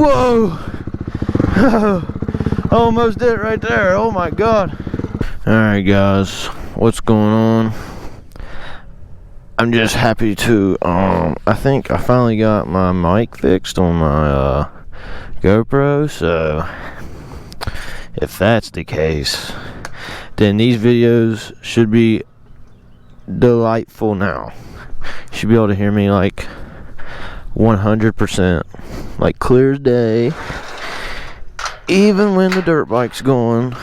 Whoa! Almost did it right there. Oh my god. Alright guys, what's going on? I'm just happy to I think I finally got my mic fixed on my GoPro, so if that's the case, then these videos should be delightful now. You should be able to hear me like 100%, like clear as day, even when the dirt bike's going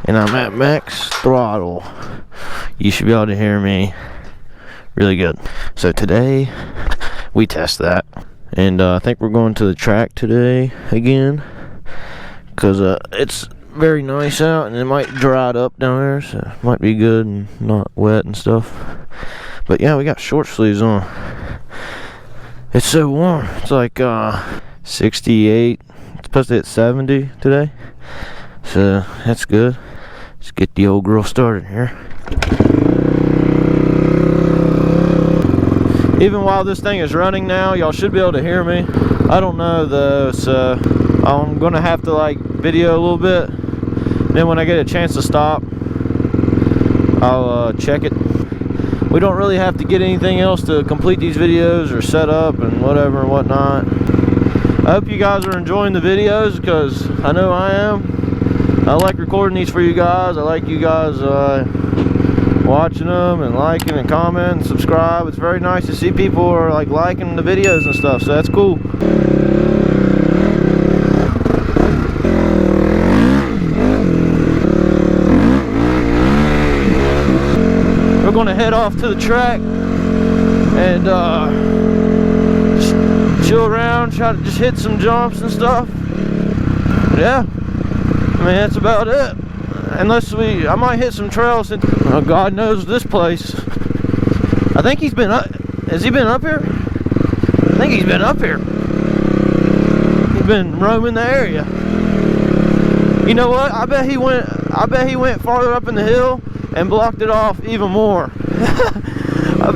and I'm at max throttle. You should be able to hear me really good. So today we test that, and I think we're going to the track today again, because it's very nice out and it might dry it up down there, so it might be good and not wet and stuff. But yeah, we got short sleeves on. It's so warm. It's like 68. It's supposed to hit 70 today, so that's good. Let's get the old girl started here. Even while this thing is running now, y'all should be able to hear me. I don't know though, so I'm gonna have to like video a little bit. Then when I get a chance to stop, I'll check it. We don't really have to get anything else to complete these videos or set up and whatever and whatnot. I hope you guys are enjoying the videos, because I know I am. I like recording these for you guys. I like you guys watching them and liking and commenting and subscribe. It's very nice to see people are like liking the videos and stuff, so that's cool. We're gonna head off to the track and just chill around, try to just hit some jumps and stuff. Yeah, I mean that's about it. Unless I might hit some trails. Oh, God knows this place. I think he's been up. Has he been up here? I think he's been up here. He's been roaming the area. You know what? I bet he went farther up in the hill and blocked it off even more. I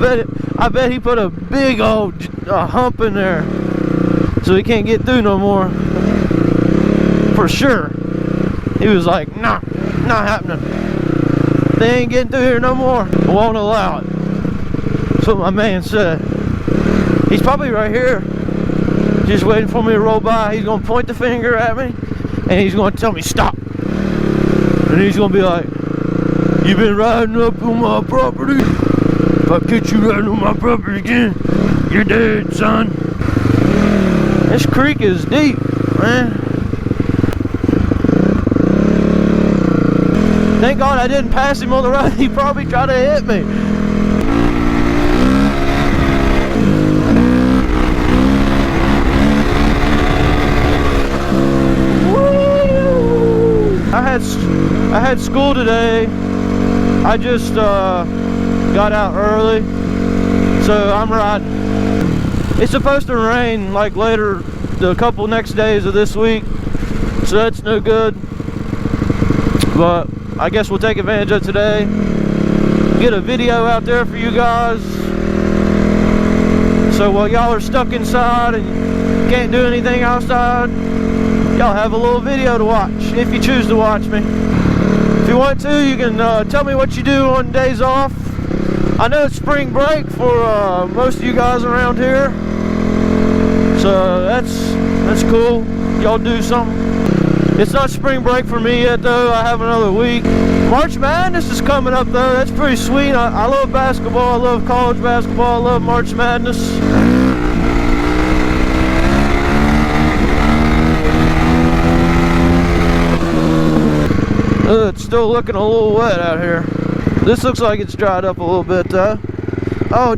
bet he put a big old hump in there, so he can't get through no more. For sure. He was like, nah, not happening. They ain't getting through here no more. I won't allow it. That's what my man said. He's probably right here, just waiting for me to roll by. He's gonna point the finger at me, and he's gonna tell me stop. And he's gonna be like, "You been riding up on my property? If I catch you riding on my property again, you're dead, son." This creek is deep, man. Thank God I didn't pass him on the road. He probably tried to hit me. Woo! I had school today. I just got out early, so I'm riding. It's supposed to rain like later, the couple next days of this week, so that's no good. But I guess we'll take advantage of today, get a video out there for you guys, so while y'all are stuck inside and can't do anything outside, y'all have a little video to watch, if you choose to watch me. If you want to, you can tell me what you do on days off. I know it's spring break for most of you guys around here, so that's cool. Y'all do something. It's not spring break for me yet though. I have another week. March Madness is coming up though. That's pretty sweet. I love basketball. I love college basketball. I love March Madness. It's still looking a little wet out here. This looks like it's dried up a little bit though. Oh,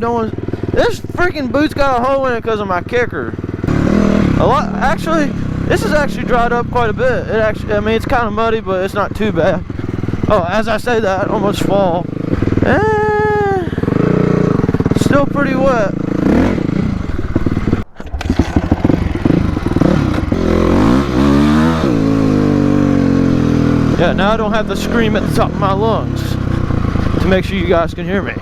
this freaking boot's got a hole in it because of my kicker. Actually, this is actually dried up quite a bit. I mean, it's kind of muddy, but it's not too bad. Oh, as I say that, I almost fall. Still pretty wet. Yeah, now I don't have to scream at the top of my lungs to make sure you guys can hear me.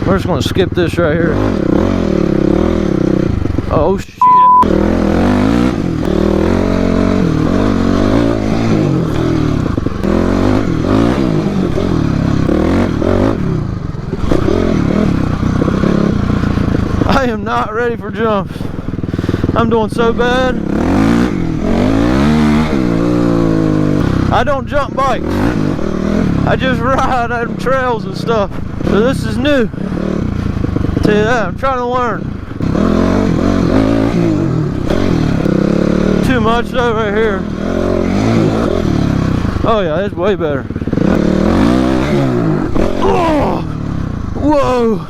We're just gonna skip this right here. Oh shit. I am not ready for jumps. I'm doing so bad. I don't jump bikes. I just ride on trails and stuff. So this is new. Tell you that, I'm trying to learn. Too much though right here. Oh yeah, it's way better. Oh, whoa.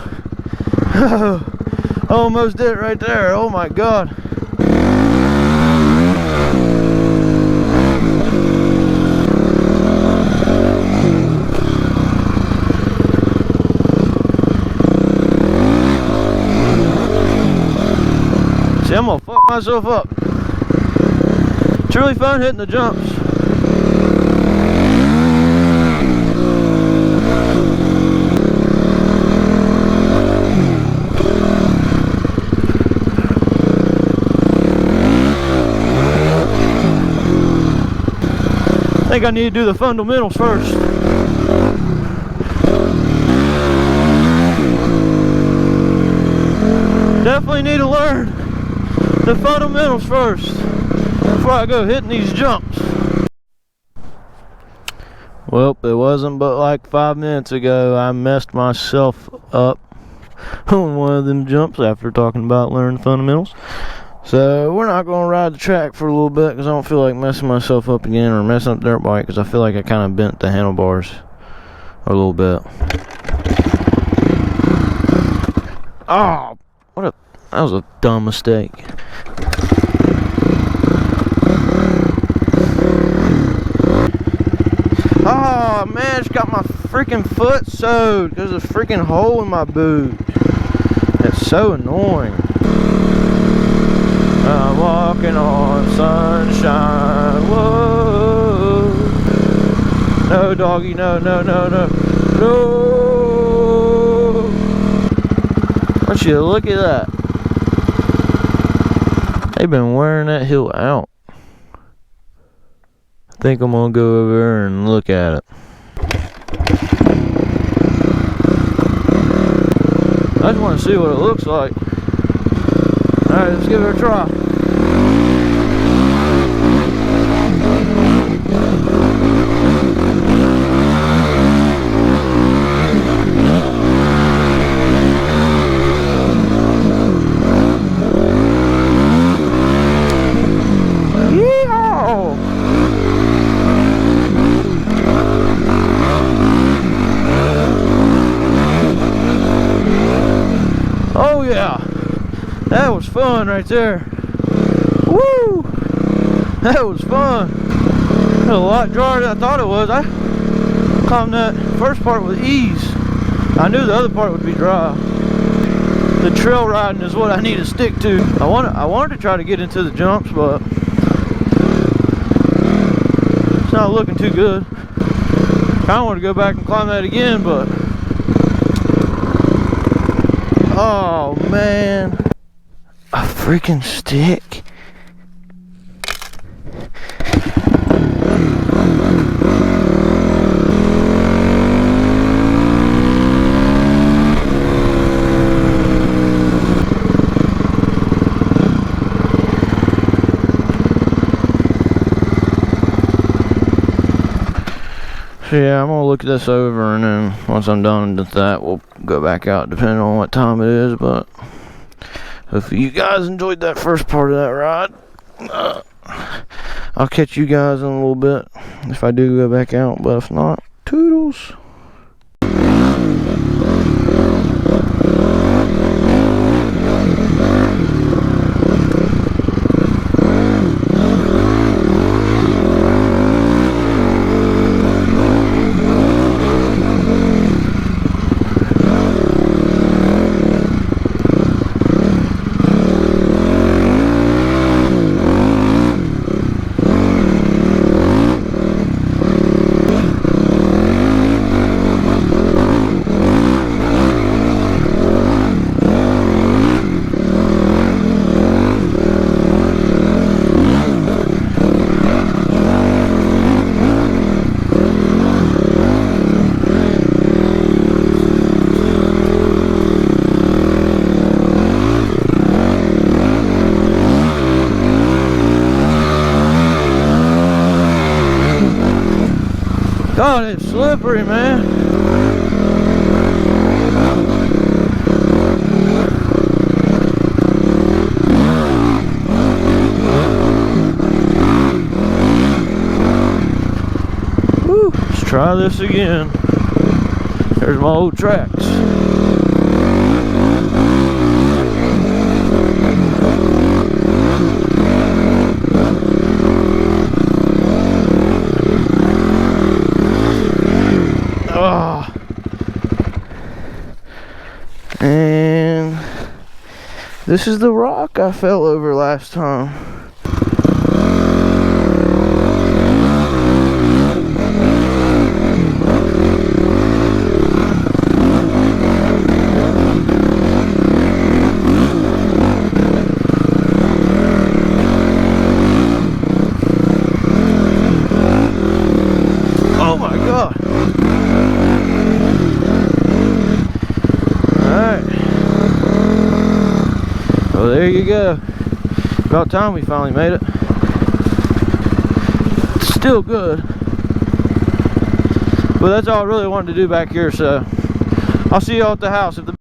I almost did it right there. Oh my god. See, I'm gonna fuck myself up. It's really fun hitting the jumps. I think I need to do the fundamentals first. Definitely need to learn the fundamentals first before I go hitting these jumps. Well, it wasn't but like 5 minutes ago I messed myself up on one of them jumps after talking about learning fundamentals. So we're not going to ride the track for a little bit because I don't feel like messing myself up again or messing up the dirt bike, because I feel like I kind of bent the handlebars a little bit. Oh, that was a dumb mistake. Oh man, it's got my freaking foot sewed. There's a freaking hole in my boot. It's so annoying. I'm walking on sunshine. Whoa. No, doggy, no, no, no, no. No. Don't you look at that? They've been wearing that hill out. I think I'm gonna go over there and look at it. I just want to see what it looks like. Alright, let's give it a try. Oh yeah, that was fun right there. Woo! That was fun. It was a lot drier than I thought it was. I climbed that first part with ease. I knew the other part would be dry. The trail riding is what I need to stick to. I wanted to try to get into the jumps, but it's not looking too good. Kinda want to go back and climb that again, but oh man, a freaking stick. So yeah, I'm gonna look this over, and then once I'm done with that, we'll go back out depending on what time it is. But if you guys enjoyed that first part of that ride, I'll catch you guys in a little bit if I do go back out. But if not, toodles. God, it's slippery, man. Woo, let's try this again. There's my old tracks. Oh. And this is the rock I fell over last time. Oh my God. Alright. Well, there you go. About time we finally made it. It's still good. But that's all I really wanted to do back here, so I'll see y'all at the house. If the